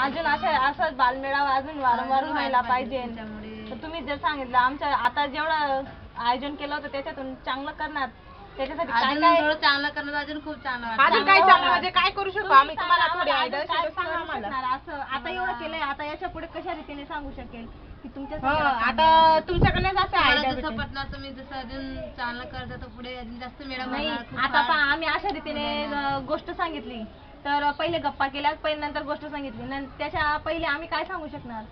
अजून असं बालमेळावा अजून वारंवार व्हायला पाहिजे. तर तुम्ही जर सांगितलं आमच्या आता जेवढं आयोजन केलं होतं त्याच्यातून चांगलं करणार, त्याच्यासाठी काय काय थोडं चांगलं करणार, अजून खूप चांगलं वाटतं. अजून काय चांगलं म्हणजे काय करू शकतो आम्ही, तुम्हाला थोडी आयडिया काय सांगा करू आम्हाला. शकणार? असं आता एवढं केलंय, आता याच्या पुढे कशा रीतीने सांगू शकेल की तुमच्या आता तुमच्याकडे असं मला आयडिया जसं पटणार तुम्ही जसं अजून चांगलं करता तर पुढे अजून जास्त मेळा नाही. होणार, खूप आता फार. आम्ही अशा रीतीने गोष्ट सांगितली तर पहिले गप्पा केल्या, पहिले नंतर गोष्ट सांगितली, त्याच्या पहिले आम्ही काय सांगू शकणार?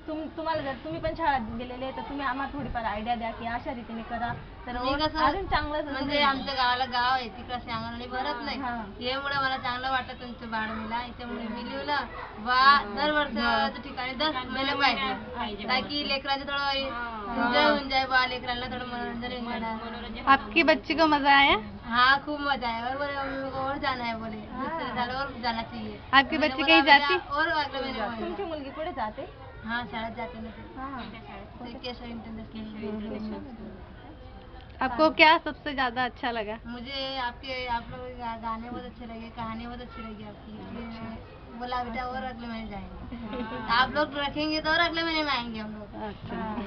तुम्हाला जर तुम्ही पण शाळेत गेलेले तर तुम्ही आम्हाला थोडीफार आयडिया द्या की अशा रीतीने करा तर मी कसं अजून चांगलं म्हणजे आमच्या गावाला गाव आहे तिकडे अंगणवाडी भरत नाही, यामुळे मला चांगलं वाटतं तुमचं बाळमेला, याच्यामुळे मी लिहिलं वा दरवर्षी ठिकाणी 10 महिला पाहिजे ताकि लेकरांचं थोडं एन्जॉय होऊन जाए, बा लेकरांना थोडं मनोरंजन होऊन जाणार. आपकी बच्ची को मजा आया? हाँ खूब मजा आया, और बोले मम्मी को और जाना है, बोले दूसरे साल और जाना चाहिए. आपकी बच्ची कहीं जाती? और अगले महीने तुमची मुलगी पुढे जाते? हाँ शाळेत जाते ना, केशव इंटरनेशनल. आपको क्या सबसे ज्यादा अच्छा लगा? मुझे आप लोग गाने बहुत अच्छे लगे, कहानी बहुत अच्छी लगी आपकी. बोला बेटा और अगले महीने जाएंगे. आप लोग रखेंगे तो और अगले महीने में आएंगे हम लोग.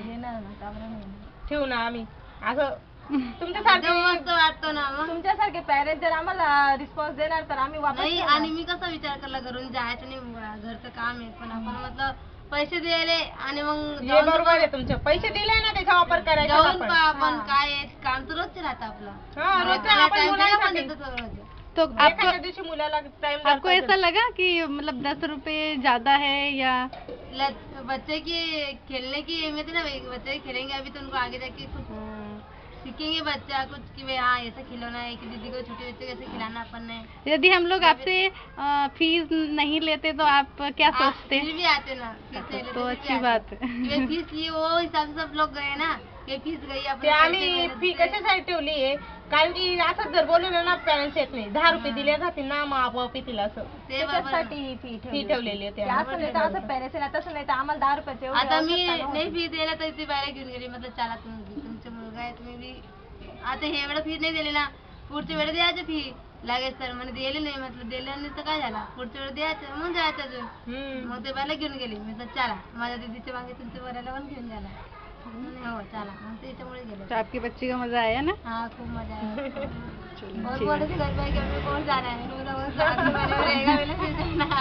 येणार ना, का बरं नाही? ठेवू ना आम्ही असं तुमच्यासारखे मस्त वाटतो ना मग. तुमच्यासारखे पॅरेंट जर आम्हाला रिस्पॉन्स देणार तर आम्ही वापस नाही, करणार. आणि मी कसा विचार केला घरून जायचं नाही, घरचं काम आहे, पण आपण म्हटलं पैसे द्यायले आणि मग हे बरोबर आहे तुमचे पैसे दिले ना त्याचा वापर करायचा जाऊन आपण. आपण काय आहे, काम तर रोजच राहतं आपलं. हा, रोजचं आपल्याला आपण time दिला पण मुलांसाठी. देतो तो रोज. तो एखाद्या आपको दिवशी मुलाला टाइम आपको ऐसा लगा कि मतलब 10 रुपए ज्यादा है या? बच्चे की खेलने की अहमियत है ना भाई, बच्चे खेलेंगे अभी तो उनको आगे जाके कुछ सीखेंगे बच्चा कुछ कि भाई हाँ ऐसा खिलौना है, कि दीदी को छोटे बच्चे को ऐसे खिलाना अपन ने. यदि हम लोग आपसे फीस नहीं लेते तो आप क्या सोचते? फिर भी आते ना, फीस नहीं लेते तो फिर भी अच्छी आते. बात है. ये फीस लिए वो हिसाब से सब लोग गए ना, ये फीस गई ते आपण आम्ही फी कशासाठी ठेवली आहे, कारण की असंच जर बोलवलं ना पॅरेंट्स येत नाही, 10 रुपये दिले जातील ना मग आपोआप येतील असं ते बरोबर. त्याच्यासाठी फी ठेवलेली आहे ते ते. असं नाही तर असं पॅरेंट्स आहे ना, तसं नाही तर आम्हाला 10 रुपयाचे एवढे आता मी आवश्यकता नव्हती. नाही फी द्यायला तर ती बाहेर घेऊन गेली, म्हटलं चला तुम्ही तुमचा मुलगा आहे तुम्ही बी आता हे वेळा फी नाही दिली ना, पुढच्या वेळेस द्यायचं फी लागेल सर म्हणे दिली नाही, म्हटलं दिलं नाही तर काय झालं, पुढच्या वेळेस द्यायचं मग जायचं अजून. मग ते बायला घेऊन गेली, मी तर चला माझ्या दीदीच्या मागे तुमच्या बऱ्याला पण घेऊन गेला. हो चला, मग त्याच्यामुळे तो गेले. आपकी बच्ची को मजा आया ना? हाँ खूब मजा आया. और बोले थे घर पे कि हमको कौन जाना है, मैंने बोला वो साथ में रहेगा, मैंने फिर जाना.